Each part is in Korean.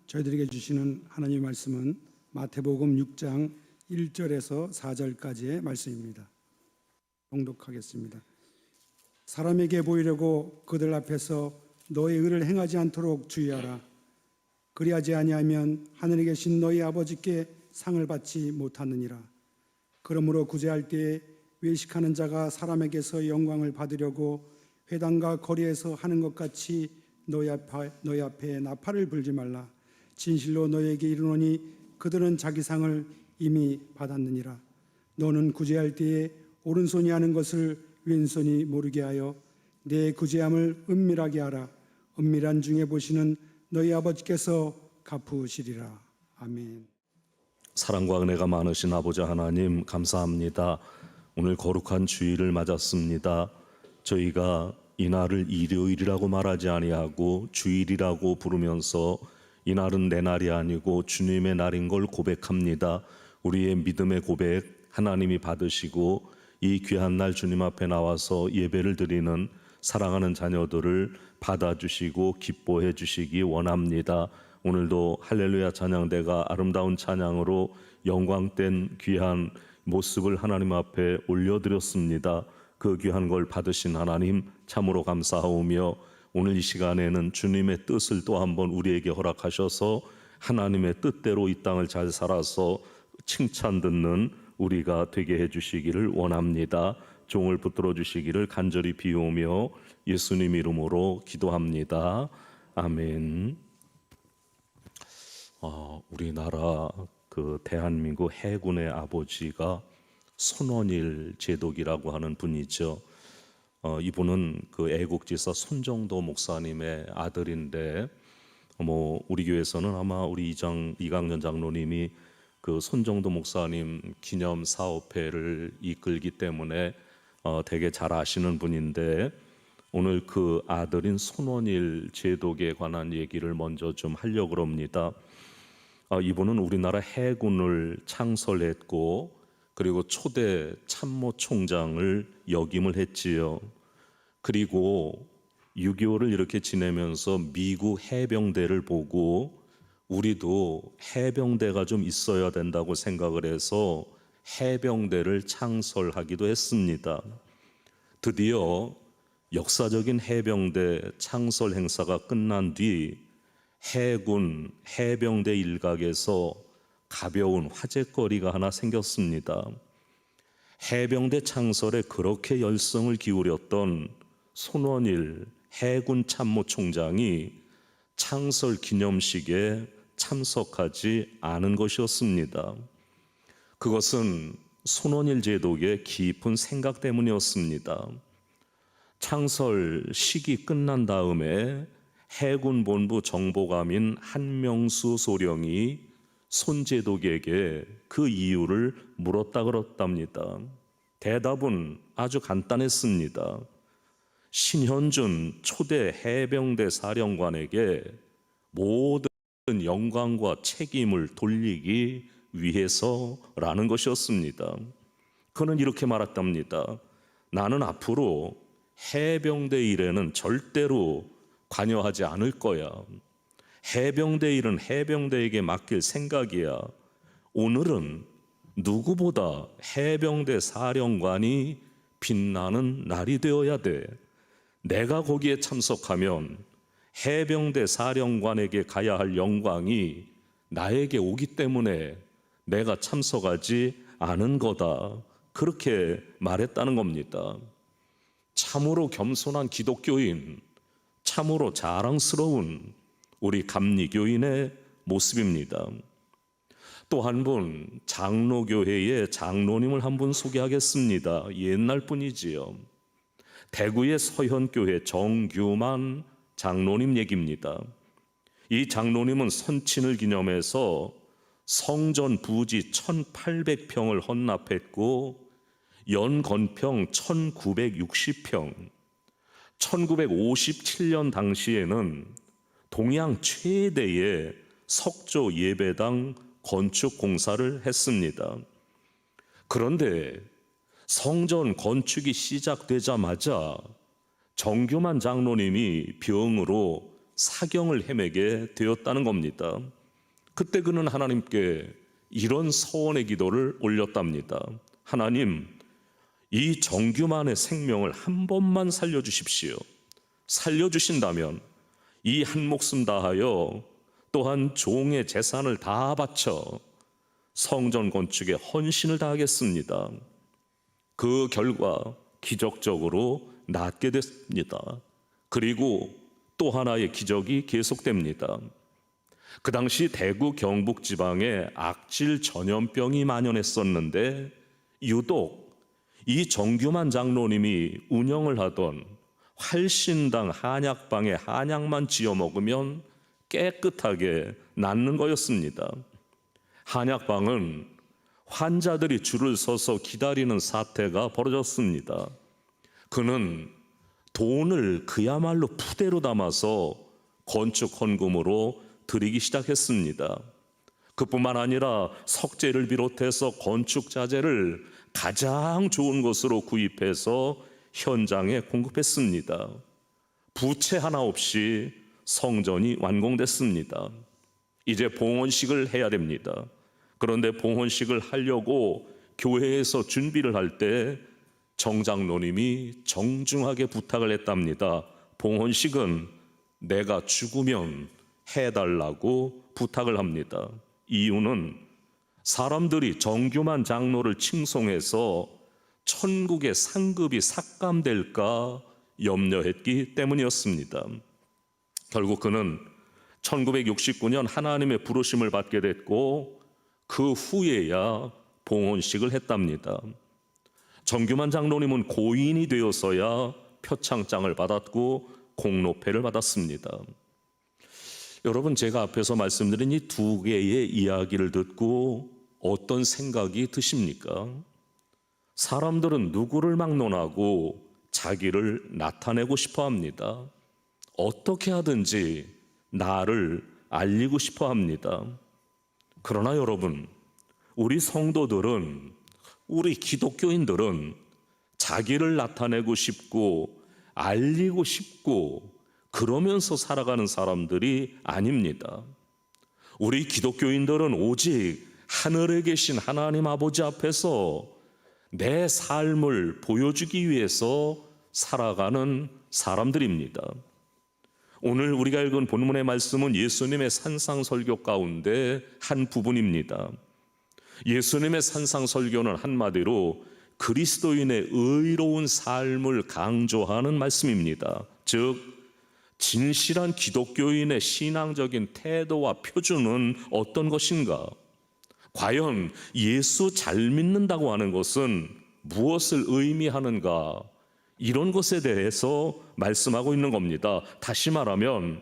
저희들에게 주시는 하나님의 말씀은 마태복음 6장 1절에서 4절까지의 말씀입니다. 봉독하겠습니다. 사람에게 보이려고 그들 앞에서 너의 의를 행하지 않도록 주의하라. 그리하지 아니하면 하늘에 계신 너희 아버지께 상을 받지 못하느니라. 그러므로 구제할 때에 외식하는 자가 사람에게서 영광을 받으려고 회당과 거리에서 하는 것 같이 너희 앞에 나팔을 불지 말라. 진실로 너희에게 이르노니 그들은 자기 상을 이미 받았느니라. 너는 구제할 때에 오른손이 하는 것을 왼손이 모르게 하여 내 구제함을 은밀하게 하라. 은밀한 중에 보시는 너희 아버지께서 갚으시리라. 아멘. 사랑과 은혜가 많으신 아버지 하나님, 감사합니다. 오늘 거룩한 주일을 맞았습니다. 저희가 이날을 일요일이라고 말하지 아니하고 주일이라고 부르면서 이날은 내 날이 아니고 주님의 날인 걸 고백합니다. 우리의 믿음의 고백 하나님이 받으시고 이 귀한 날 주님 앞에 나와서 예배를 드리는 사랑하는 자녀들을 받아주시고 기뻐해 주시기 원합니다. 오늘도 할렐루야 찬양대가 아름다운 찬양으로 영광된 귀한 모습을 하나님 앞에 올려드렸습니다. 그 귀한 걸 받으신 하나님 참으로 감사하오며 오늘 이 시간에는 주님의 뜻을 또 한번 우리에게 허락하셔서 하나님의 뜻대로 이 땅을 잘 살아서 칭찬 듣는 우리가 되게 해주시기를 원합니다. 종을 붙들어 주시기를 간절히 비오며 예수님 이름으로 기도합니다. 아멘. 우리나라 대한민국 해군의 아버지가 손원일 제독이라고 하는 분이죠. 이분은 애국지사 손정도 목사님의 아들인데, 우리 교회에서는 아마 우리 이강년 장로님이 손정도 목사님 기념 사업회를 이끌기 때문에 되게 잘 아시는 분인데, 오늘 그 아들인 손원일 제독에 관한 얘기를 먼저 좀 하려고 합니다. 이분은 우리나라 해군을 창설했고 그리고 초대 참모총장을 역임을 했지요. 그리고 6.25를 이렇게 지내면서 미국 해병대를 보고 우리도 해병대가 좀 있어야 된다고 생각을 해서 해병대를 창설하기도 했습니다. 드디어 역사적인 해병대 창설 행사가 끝난 뒤 해군 해병대 일각에서 가벼운 화제거리가 하나 생겼습니다. 해병대 창설에 그렇게 열성을 기울였던 손원일 해군 참모총장이 창설 기념식에 참석하지 않은 것이었습니다. 그것은 손원일 제독의 깊은 생각 때문이었습니다. 창설 식이 끝난 다음에 해군 본부 정보감인 한명수 소령이 손 제독에게 그 이유를 물었다 그랬답니다. 대답은 아주 간단했습니다. 신현준 초대 해병대 사령관에게 모든 영광과 책임을 돌리기 위해서라는 것이었습니다. 그는 이렇게 말했답니다. 나는 앞으로 해병대 일에는 절대로 관여하지 않을 거야. 해병대 일은 해병대에게 맡길 생각이야. 오늘은 누구보다 해병대 사령관이 빛나는 날이 되어야 돼. 내가 거기에 참석하면 해병대 사령관에게 가야 할 영광이 나에게 오기 때문에 내가 참석하지 않은 거다. 그렇게 말했다는 겁니다. 참으로 겸손한 기독교인, 참으로 자랑스러운 우리 감리교인의 모습입니다. 또 한 분, 장로교회의 장로님을 한 분 소개하겠습니다. 옛날 분이지요. 대구의 서현교회 정규만 장로님 얘기입니다. 이 장로님은 선친을 기념해서 성전 부지 1800평을 헌납했고 연건평 1960평, 1957년 당시에는 동양 최대의 석조 예배당 건축 공사를 했습니다. 그런데 성전 건축이 시작되자마자 정규만 장로님이 병으로 사경을 헤매게 되었다는 겁니다. 그때 그는 하나님께 이런 서원의 기도를 올렸답니다. 하나님, 이 정규만의 생명을 한 번만 살려주십시오. 살려주신다면 이 한 목숨 다하여 또한 종의 재산을 다 바쳐 성전 건축에 헌신을 다하겠습니다. 그 결과 기적적으로 낫게 됐습니다. 그리고 또 하나의 기적이 계속됩니다. 그 당시 대구 경북 지방에 악질 전염병이 만연했었는데 유독 이 정규만 장로님이 운영을 하던 활신당 한약방에 한약만 지어 먹으면 깨끗하게 낫는 거였습니다. 한약방은 환자들이 줄을 서서 기다리는 사태가 벌어졌습니다. 그는 돈을 그야말로 푸대로 담아서 건축 헌금으로 드리기 시작했습니다. 그뿐만 아니라 석재를 비롯해서 건축 자재를 가장 좋은 것으로 구입해서 현장에 공급했습니다. 부채 하나 없이 성전이 완공됐습니다. 이제 봉헌식을 해야 됩니다. 그런데 봉헌식을 하려고 교회에서 준비를 할 때 정장로님이 정중하게 부탁을 했답니다. 봉헌식은 내가 죽으면 해달라고 부탁을 합니다. 이유는 사람들이 정규만 장로를 칭송해서 천국의 상급이 삭감될까 염려했기 때문이었습니다. 결국 그는 1969년 하나님의 부르심을 받게 됐고 그 후에야 봉헌식을 했답니다. 정규만 장로님은 고인이 되어서야 표창장을 받았고 공로패를 받았습니다. 여러분, 제가 앞에서 말씀드린 이 두 개의 이야기를 듣고 어떤 생각이 드십니까? 사람들은 누구를 막론하고 자기를 나타내고 싶어 합니다. 어떻게 하든지 나를 알리고 싶어 합니다. 그러나 여러분, 우리 성도들은, 우리 기독교인들은 자기를 나타내고 싶고 알리고 싶고 그러면서 살아가는 사람들이 아닙니다. 우리 기독교인들은 오직 하늘에 계신 하나님 아버지 앞에서 내 삶을 보여주기 위해서 살아가는 사람들입니다. 오늘 우리가 읽은 본문의 말씀은 예수님의 산상설교 가운데 한 부분입니다. 예수님의 산상설교는 한마디로 그리스도인의 의로운 삶을 강조하는 말씀입니다. 즉 진실한 기독교인의 신앙적인 태도와 표준은 어떤 것인가? 과연 예수 잘 믿는다고 하는 것은 무엇을 의미하는가? 이런 것에 대해서 말씀하고 있는 겁니다. 다시 말하면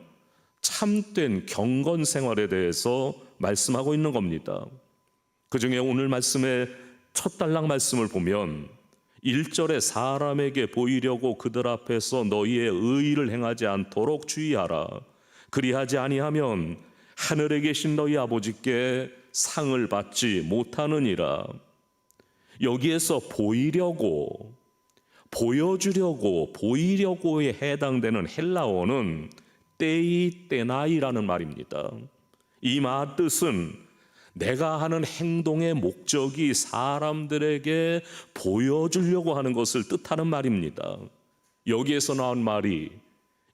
참된 경건 생활에 대해서 말씀하고 있는 겁니다. 그중에 오늘 말씀의 첫 단락 말씀을 보면 1절에 사람에게 보이려고 그들 앞에서 너희의 의의를 행하지 않도록 주의하라. 그리하지 아니하면 하늘에 계신 너희 아버지께 상을 받지 못하느니라. 여기에서 보이려고, 보여주려고, 보이려고에 해당되는 헬라어는 떼이떼나이라는 말입니다. 이 말 뜻은 내가 하는 행동의 목적이 사람들에게 보여주려고 하는 것을 뜻하는 말입니다. 여기에서 나온 말이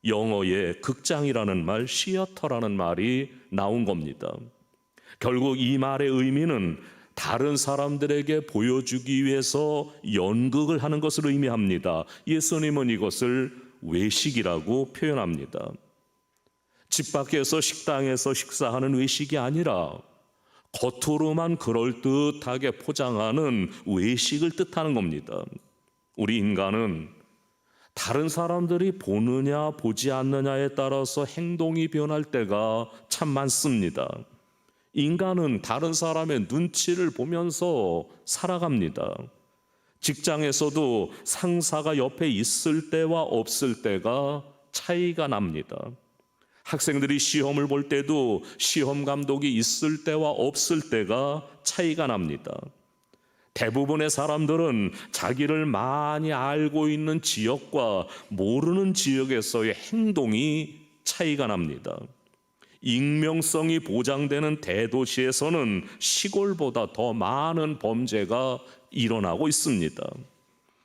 영어의 극장이라는 말, 시어터라는 말이 나온 겁니다. 결국 이 말의 의미는 다른 사람들에게 보여주기 위해서 연극을 하는 것을 의미합니다. 예수님은 이것을 외식이라고 표현합니다. 집 밖에서 식당에서 식사하는 외식이 아니라 겉으로만 그럴듯하게 포장하는 외식을 뜻하는 겁니다. 우리 인간은 다른 사람들이 보느냐 보지 않느냐에 따라서 행동이 변할 때가 참 많습니다. 인간은 다른 사람의 눈치를 보면서 살아갑니다. 직장에서도 상사가 옆에 있을 때와 없을 때가 차이가 납니다. 학생들이 시험을 볼 때도 시험 감독이 있을 때와 없을 때가 차이가 납니다. 대부분의 사람들은 자기를 많이 알고 있는 지역과 모르는 지역에서의 행동이 차이가 납니다. 익명성이 보장되는 대도시에서는 시골보다 더 많은 범죄가 일어나고 있습니다.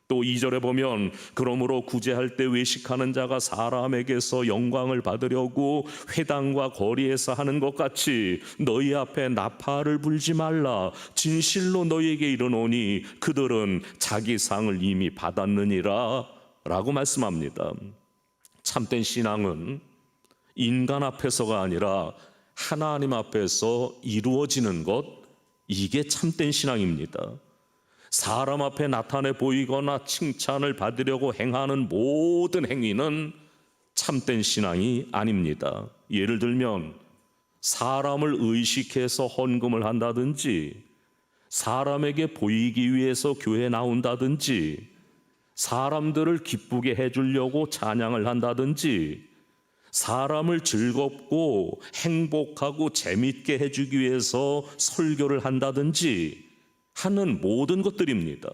또 2절에 보면 그러므로 구제할 때 외식하는 자가 사람에게서 영광을 받으려고 회당과 거리에서 하는 것 같이 너희 앞에 나팔을 불지 말라. 진실로 너희에게 이르노니 그들은 자기 상을 이미 받았느니라 라고 말씀합니다. 참된 신앙은 인간 앞에서가 아니라 하나님 앞에서 이루어지는 것, 이게 참된 신앙입니다. 사람 앞에 나타내 보이거나 칭찬을 받으려고 행하는 모든 행위는 참된 신앙이 아닙니다. 예를 들면 사람을 의식해서 헌금을 한다든지, 사람에게 보이기 위해서 교회에 나온다든지, 사람들을 기쁘게 해주려고 찬양을 한다든지, 사람을 즐겁고 행복하고 재밌게 해주기 위해서 설교를 한다든지 하는 모든 것들입니다.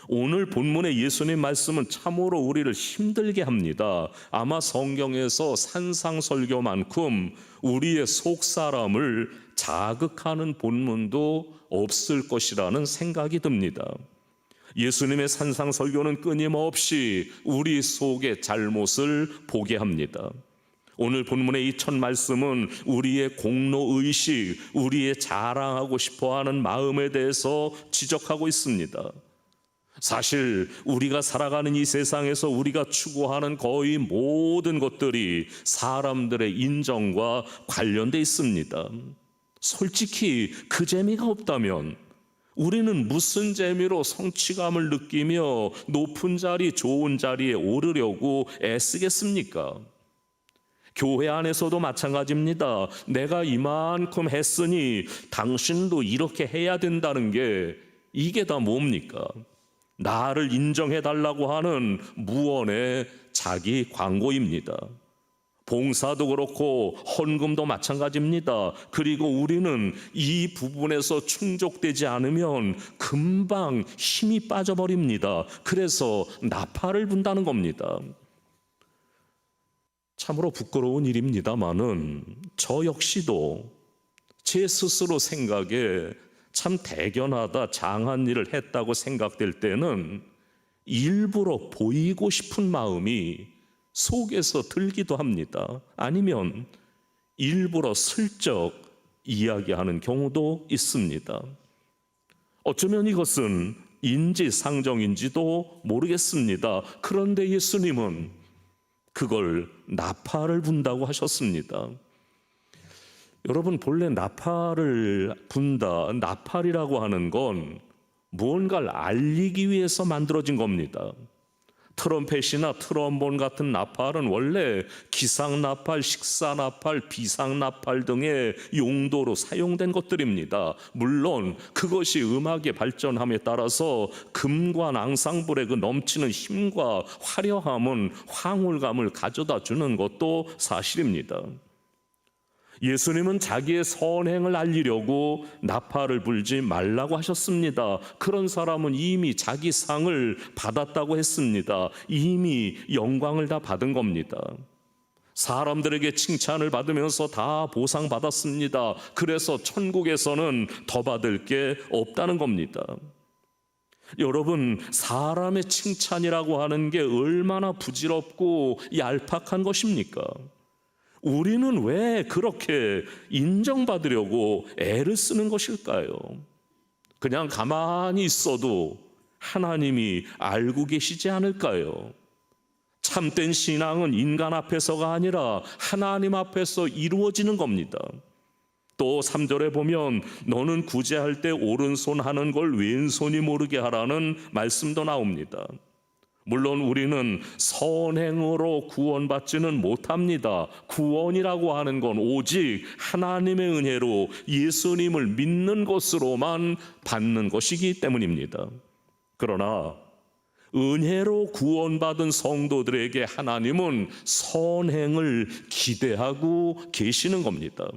오늘 본문의 예수님 말씀은 참으로 우리를 힘들게 합니다. 아마 성경에서 산상설교만큼 우리의 속사람을 자극하는 본문도 없을 것이라는 생각이 듭니다. 예수님의 산상설교는 끊임없이 우리 속의 잘못을 보게 합니다. 오늘 본문의 이 첫 말씀은 우리의 공로의식, 우리의 자랑하고 싶어하는 마음에 대해서 지적하고 있습니다. 사실 우리가 살아가는 이 세상에서 우리가 추구하는 거의 모든 것들이 사람들의 인정과 관련돼 있습니다. 솔직히 그 재미가 없다면 우리는 무슨 재미로 성취감을 느끼며 높은 자리, 좋은 자리에 오르려고 애쓰겠습니까? 교회 안에서도 마찬가지입니다. 내가 이만큼 했으니 당신도 이렇게 해야 된다는 게 이게 다 뭡니까? 나를 인정해달라고 하는 무언의 자기 광고입니다. 봉사도 그렇고 헌금도 마찬가지입니다. 그리고 우리는 이 부분에서 충족되지 않으면 금방 힘이 빠져버립니다. 그래서 나팔을 분다는 겁니다. 참으로 부끄러운 일입니다마는 저 역시도 제 스스로 생각에 참 대견하다, 장한 일을 했다고 생각될 때는 일부러 보이고 싶은 마음이 속에서 들기도 합니다. 아니면 일부러 슬쩍 이야기하는 경우도 있습니다. 어쩌면 이것은 인지상정인지도 모르겠습니다. 그런데 예수님은 그걸 나팔을 분다고 하셨습니다. 여러분, 본래 나팔을 분다, 나팔이라고 하는 건 무언가를 알리기 위해서 만들어진 겁니다. 트럼펫이나 트럼본 같은 나팔은 원래 기상나팔, 식사나팔, 비상나팔 등의 용도로 사용된 것들입니다. 물론 그것이 음악의 발전함에 따라서 금관 앙상블의 그 넘치는 힘과 화려함은 황홀감을 가져다 주는 것도 사실입니다. 예수님은 자기의 선행을 알리려고 나팔을 불지 말라고 하셨습니다. 그런 사람은 이미 자기 상을 받았다고 했습니다. 이미 영광을 다 받은 겁니다. 사람들에게 칭찬을 받으면서 다 보상받았습니다. 그래서 천국에서는 더 받을 게 없다는 겁니다. 여러분, 사람의 칭찬이라고 하는 게 얼마나 부질없고 얄팍한 것입니까? 우리는 왜 그렇게 인정받으려고 애를 쓰는 것일까요? 그냥 가만히 있어도 하나님이 알고 계시지 않을까요? 참된 신앙은 인간 앞에서가 아니라 하나님 앞에서 이루어지는 겁니다. 또 3절에 보면 너는 구제할 때 오른손 하는 걸 왼손이 모르게 하라는 말씀도 나옵니다. 물론 우리는 선행으로 구원받지는 못합니다. 구원이라고 하는 건 오직 하나님의 은혜로 예수님을 믿는 것으로만 받는 것이기 때문입니다. 그러나 은혜로 구원받은 성도들에게 하나님은 선행을 기대하고 계시는 겁니다.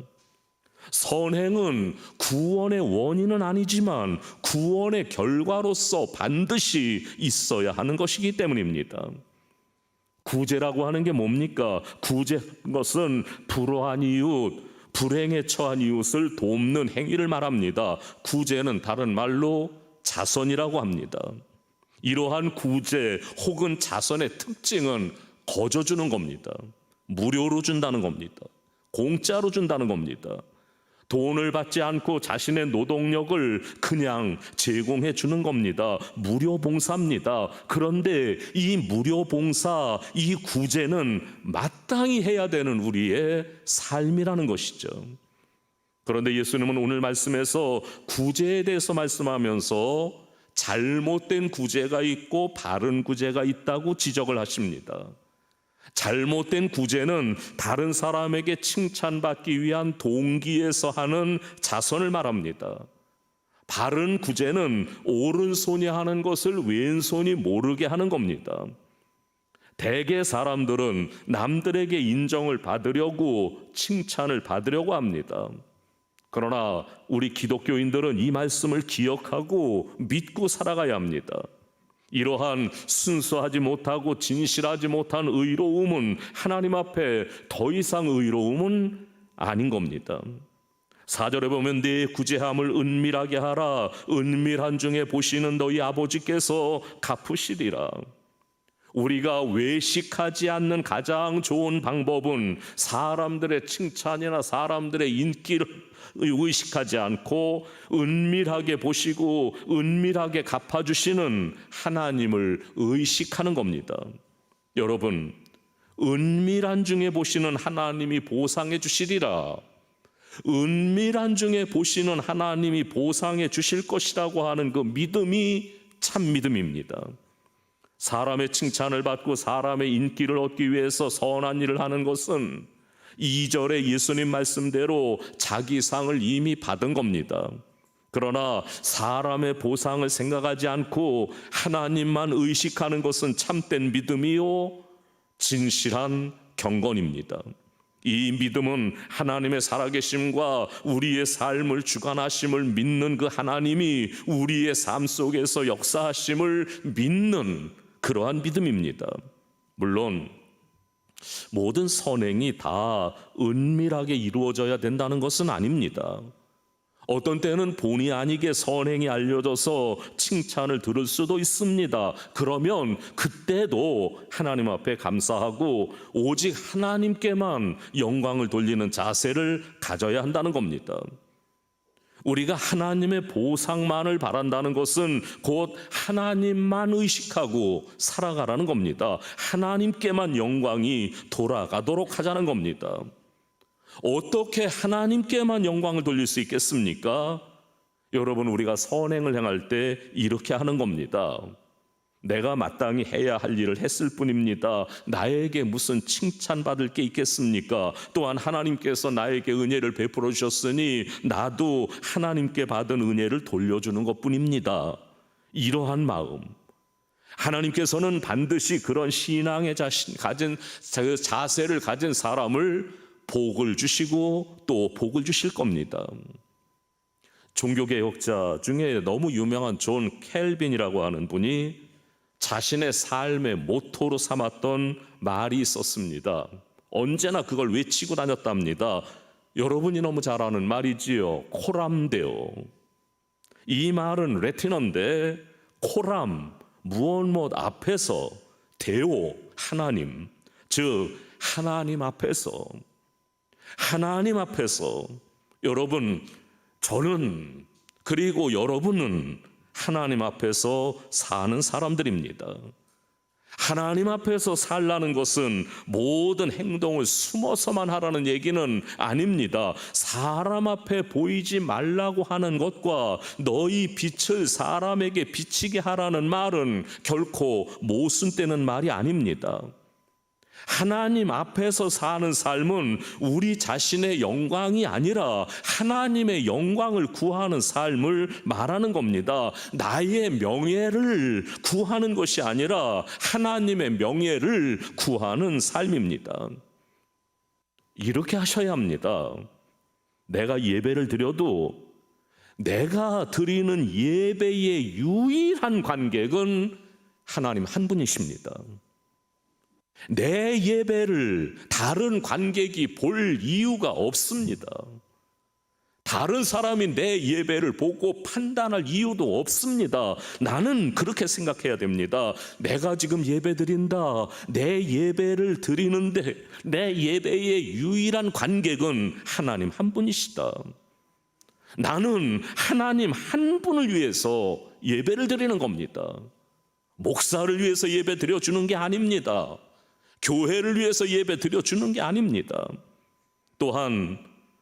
선행은 구원의 원인은 아니지만 구원의 결과로서 반드시 있어야 하는 것이기 때문입니다. 구제라고 하는 게 뭡니까? 구제한 것은 불우한 이웃, 불행에 처한 이웃을 돕는 행위를 말합니다. 구제는 다른 말로 자선이라고 합니다. 이러한 구제 혹은 자선의 특징은 거저 주는 겁니다. 무료로 준다는 겁니다. 공짜로 준다는 겁니다. 돈을 받지 않고 자신의 노동력을 그냥 제공해 주는 겁니다. 무료 봉사입니다. 그런데 이 무료 봉사, 이 구제는 마땅히 해야 되는 우리의 삶이라는 것이죠. 그런데 예수님은 오늘 말씀에서 구제에 대해서 말씀하면서 잘못된 구제가 있고 바른 구제가 있다고 지적을 하십니다. 잘못된 구제는 다른 사람에게 칭찬받기 위한 동기에서 하는 자선을 말합니다. 바른 구제는 오른손이 하는 것을 왼손이 모르게 하는 겁니다. 대개 사람들은 남들에게 인정을 받으려고 칭찬을 받으려고 합니다. 그러나 우리 기독교인들은 이 말씀을 기억하고 믿고 살아가야 합니다. 이러한 순수하지 못하고 진실하지 못한 의로움은 하나님 앞에 더 이상 의로움은 아닌 겁니다. 4절에 보면 내 구제함을 은밀하게 하라. 은밀한 중에 보시는 너희 아버지께서 갚으시리라. 우리가 외식하지 않는 가장 좋은 방법은 사람들의 칭찬이나 사람들의 인기를 의식하지 않고 은밀하게 보시고 은밀하게 갚아주시는 하나님을 의식하는 겁니다. 여러분, 은밀한 중에 보시는 하나님이 보상해 주시리라. 은밀한 중에 보시는 하나님이 보상해 주실 것이라고 하는 그 믿음이 참 믿음입니다. 사람의 칭찬을 받고 사람의 인기를 얻기 위해서 선한 일을 하는 것은 2절의 예수님 말씀대로 자기 상을 이미 받은 겁니다. 그러나 사람의 보상을 생각하지 않고 하나님만 의식하는 것은 참된 믿음이요 진실한 경건입니다. 이 믿음은 하나님의 살아계심과 우리의 삶을 주관하심을 믿는 그 하나님이 우리의 삶 속에서 역사하심을 믿는 그러한 믿음입니다. 물론 모든 선행이 다 은밀하게 이루어져야 된다는 것은 아닙니다. 어떤 때는 본의 아니게 선행이 알려져서 칭찬을 들을 수도 있습니다. 그러면 그때도 하나님 앞에 감사하고 오직 하나님께만 영광을 돌리는 자세를 가져야 한다는 겁니다. 우리가 하나님의 보상만을 바란다는 것은 곧 하나님만 의식하고 살아가라는 겁니다. 하나님께만 영광이 돌아가도록 하자는 겁니다. 어떻게 하나님께만 영광을 돌릴 수 있겠습니까? 여러분, 우리가 선행을 행할 때 이렇게 하는 겁니다. 내가 마땅히 해야 할 일을 했을 뿐입니다. 나에게 무슨 칭찬받을 게 있겠습니까? 또한 하나님께서 나에게 은혜를 베풀어 주셨으니 나도 하나님께 받은 은혜를 돌려주는 것뿐입니다. 이러한 마음, 하나님께서는 반드시 그런 신앙의 자세를 가진 사람을 복을 주시고 또 복을 주실 겁니다. 종교개혁자 중에 너무 유명한 존 켈빈이라고 하는 분이 자신의 삶의 모토로 삼았던 말이 있었습니다. 언제나 그걸 외치고 다녔답니다. 여러분이 너무 잘 아는 말이지요. 코람데오. 이 말은 라틴어인데 코람, 무엇 앞에서, 데오, 하나님, 즉 하나님 앞에서 여러분, 저는 그리고 여러분은 하나님 앞에서 사는 사람들입니다. 하나님 앞에서 살라는 것은 모든 행동을 숨어서만 하라는 얘기는 아닙니다. 사람 앞에 보이지 말라고 하는 것과 너희 빛을 사람에게 비치게 하라는 말은 결코 모순되는 말이 아닙니다. 하나님 앞에서 사는 삶은 우리 자신의 영광이 아니라 하나님의 영광을 구하는 삶을 말하는 겁니다. 나의 명예를 구하는 것이 아니라 하나님의 명예를 구하는 삶입니다. 이렇게 하셔야 합니다. 내가 예배를 드려도 내가 드리는 예배의 유일한 관객은 하나님 한 분이십니다. 내 예배를 다른 관객이 볼 이유가 없습니다. 다른 사람이 내 예배를 보고 판단할 이유도 없습니다. 나는 그렇게 생각해야 됩니다. 내가 지금 예배 드린다. 내 예배를 드리는데 내 예배의 유일한 관객은 하나님 한 분이시다. 나는 하나님 한 분을 위해서 예배를 드리는 겁니다. 목사를 위해서 예배 드려주는 게 아닙니다. 교회를 위해서 예배 드려주는 게 아닙니다. 또한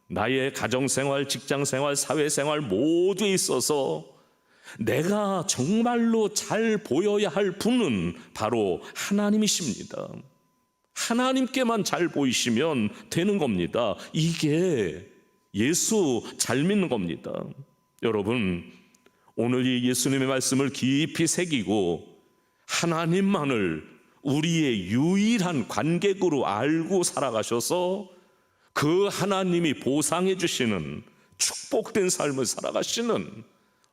나의 가정생활, 직장생활, 사회생활 모두에 있어서 내가 정말로 잘 보여야 할 분은 바로 하나님이십니다. 하나님께만 잘 보이시면 되는 겁니다. 이게 예수 잘 믿는 겁니다. 여러분, 오늘 이 예수님의 말씀을 깊이 새기고 하나님만을 우리의 유일한 관객으로 알고 살아가셔서 그 하나님이 보상해 주시는 축복된 삶을 살아가시는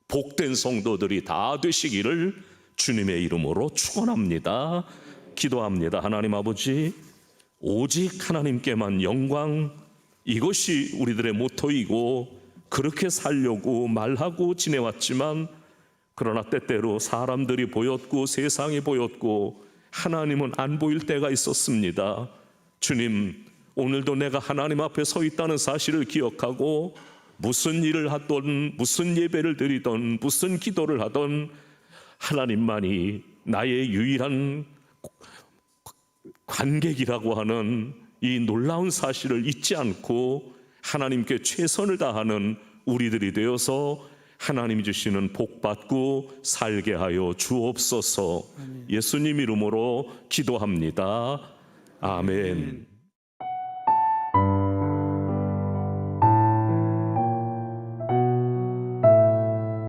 복된 성도들이 다 되시기를 주님의 이름으로 축원합니다. 기도합니다. 하나님 아버지, 오직 하나님께만 영광, 이것이 우리들의 모토이고 그렇게 살려고 말하고 지내왔지만 그러나 때때로 사람들이 보였고 세상이 보였고 하나님은 안 보일 때가 있었습니다. 주님, 오늘도 내가 하나님 앞에 서 있다는 사실을 기억하고 무슨 일을 하던 무슨 예배를 드리던 무슨 기도를 하던 하나님만이 나의 유일한 관객이라고 하는 이 놀라운 사실을 잊지 않고 하나님께 최선을 다하는 우리들이 되어서 하나님이 주시는 복 받고 살게 하여 주옵소서. 예수님 이름으로 기도합니다. 아멘.